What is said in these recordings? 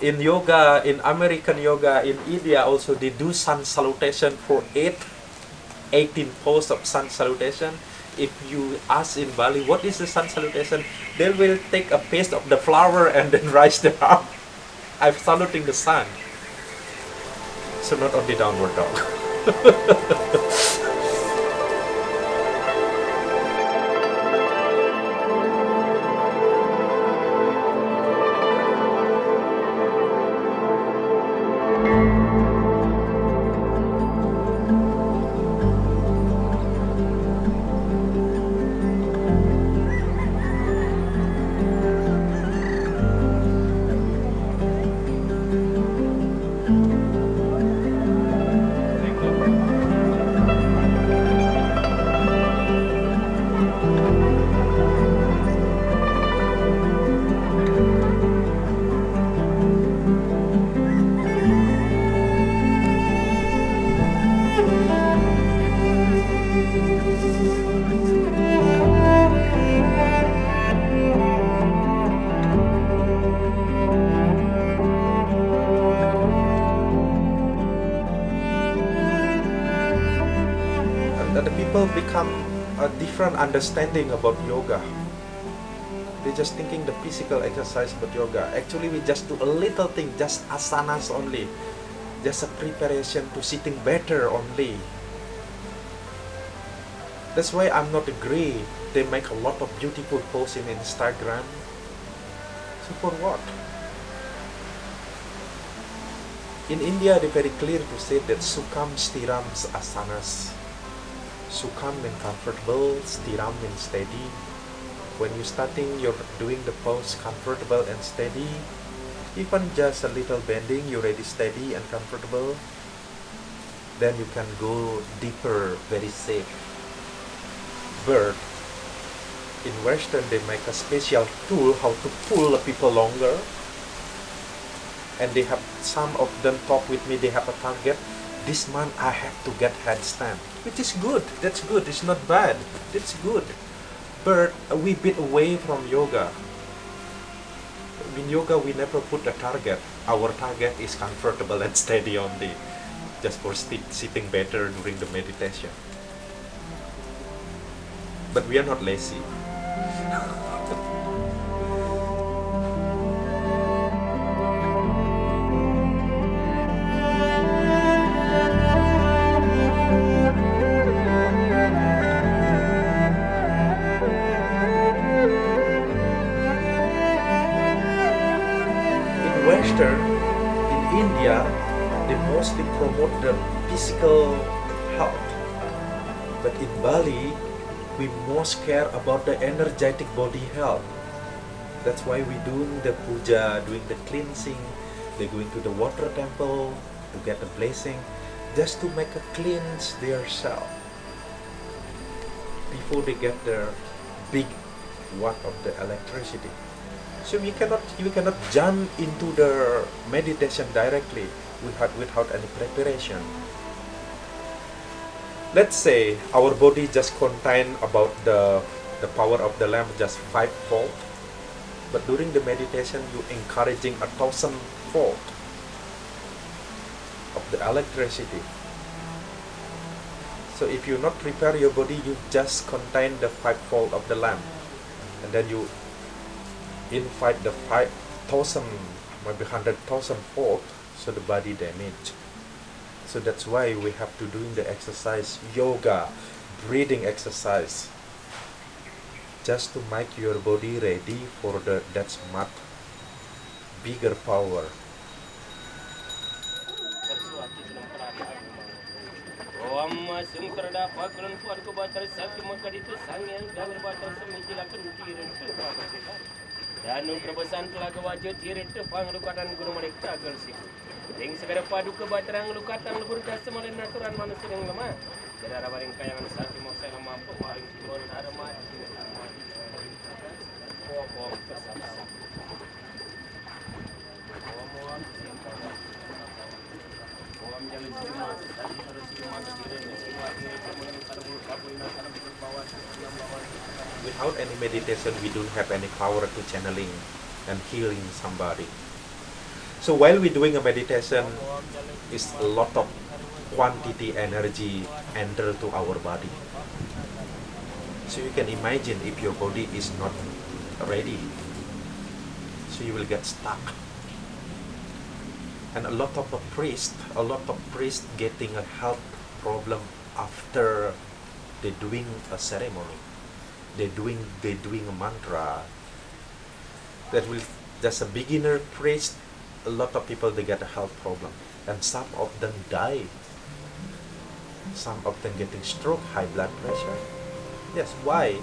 In yoga, in American yoga, in India also, they do sun salutation for 18 pose of sun salutation. If you ask in Bali what is the sun salutation, they will take a piece of the flower and then rise their arm. I'm saluting the sun. So not only downward dog. That the people become a different understanding about yoga. They're just thinking the physical exercise but yoga. Actually, we just do a little thing, just asanas only. Just a preparation to sitting better only. That's why I'm not agree. They make a lot of beautiful posts in Instagram. So for what? In India, they're very clear to say that Sukham Stiram asanas. Sukham means comfortable, stiram means steady. When you're starting, you're doing the pose comfortable and steady. Even just a little bending, you're already steady and comfortable. Then you can go deeper, very safe. But in Western, they make a special tool how to pull the people longer. And they have, some of them talk with me, they have a target. This month I have to get handstand, which is good. That's good. It's not bad. It's good. But we bit away from yoga. In yoga, we never put a target. Our target is comfortable and steady only, just for sitting better during the meditation. But we are not lazy. Western, in India, they mostly promote the physical health. But in Bali, we most care about the energetic body health. That's why we doing the puja, doing the cleansing. They going to the water temple to get a blessing, just to make a cleanse their self before they get the big watt of the electricity. So you cannot jump into the meditation directly without any preparation. Let's say our body just contain about the power of the lamp just 5 volt, but during the meditation you encouraging 1,000 volt of the electricity. So if you not prepare your body, you just contain the 5 volt of the lamp, and then you invite the 5,000, maybe 100,000 volt, so the body damage. So that's why we have to doing the exercise, yoga, breathing exercise, just to make your body ready for that much bigger power. Danu perbesan telaga wajah tiret tepang lukatan guru mereka agelsi. Deng segera padu ke baterang lukatan lebur dasa malin naturan manusia yang lemah. Jadi ada barang kayangan satu masa yang mampu paling turun ada mati. Pokok bersama. Without any meditation, we don't have any power to channeling and healing somebody. So while we're doing a meditation, is a lot of quantity energy enter to our body. So you can imagine if your body is not ready, so you will get stuck. And a lot of priests getting a health problem after they're doing a ceremony. They're doing a mantra. That's a beginner priest. A lot of people, they get a health problem, and some of them die. Some of them getting stroke, high blood pressure. Yes, why?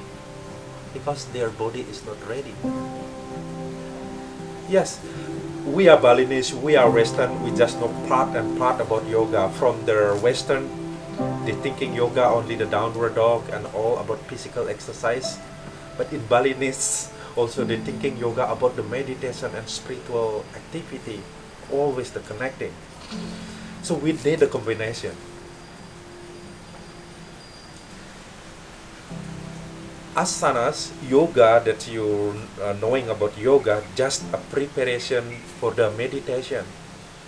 Because their body is not ready. Yes, we are Balinese, we are Western, we just know part and part about yoga. From the Western, they thinking yoga only the downward dog and all about physical exercise. But in Balinese, also they thinking yoga about the meditation and spiritual activity, always the connecting. So we need the combination. Asanas, yoga that you're knowing about yoga, just a preparation for the meditation.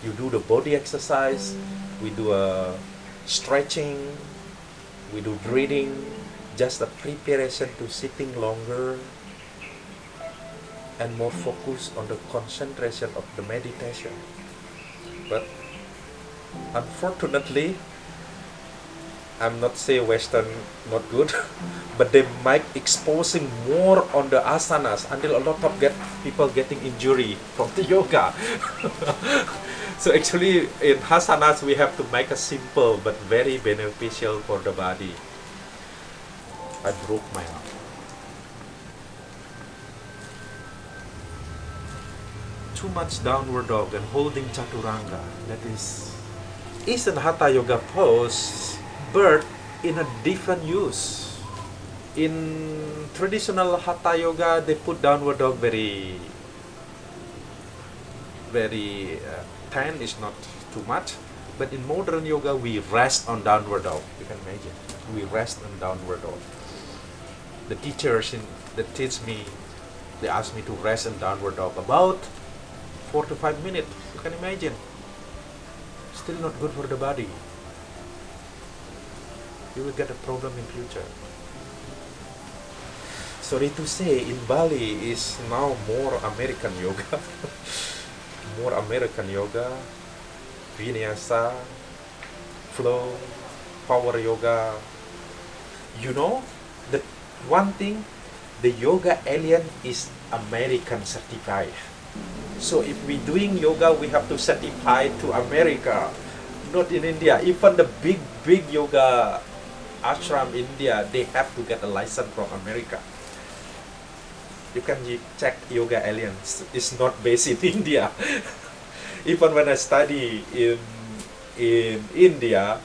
You do the body exercise, we do a stretching, we do breathing, just a preparation to sitting longer and more focus on the concentration of the meditation. But unfortunately, I'm not say Western not good, but they might exposing more on the asanas until a lot of people getting injury from the yoga. So actually in asanas we have to make a simple but very beneficial for the body. I broke my arm. Too much downward dog and holding chaturanga. That is an hatha yoga pose, but in a different use. In traditional hatha yoga, they put downward dog very 10 is not too much. But in modern yoga, we rest on downward dog. You can imagine. We rest on downward dog. The teachers that teach me, they ask me to rest on downward dog about 4 to 5 minutes. You can imagine. Still not good for the body. You will get a problem in future. Sorry to say, in Bali is now more American yoga. More American yoga, Vanyasa, flow, power yoga. You know, the one thing, the yoga alien is American certified. So if we doing yoga, we have to certify to America, not in India. Even the big yoga ashram in India, they have to get a license from America. You can check Yoga Alliance. It's not based in India. Even when I study in India,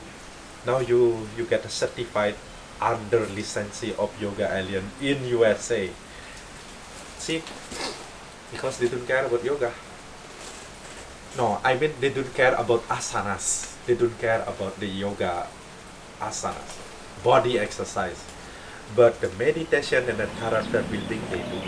now you get a certified under licensee of Yoga Alliance in USA. See, because they don't care about yoga. No, I mean they don't care about asanas. They don't care about the yoga asanas, body exercise. But the meditation and the character building, they do.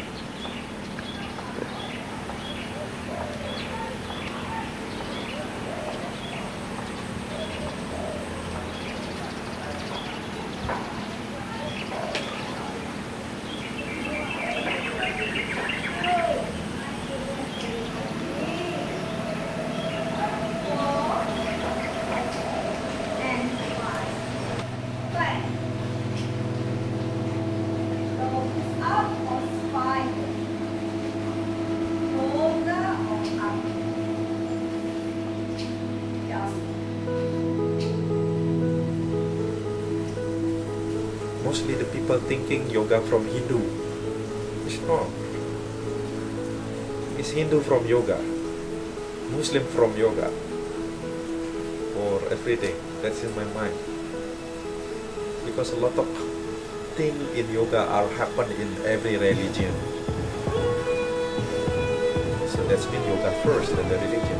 Mostly the people thinking yoga from Hindu. It's not. It's Hindu from yoga, Muslim from yoga, or everything. That's in my mind. Because a lot of things in yoga are happen in every religion. So that's mean yoga first and the religion.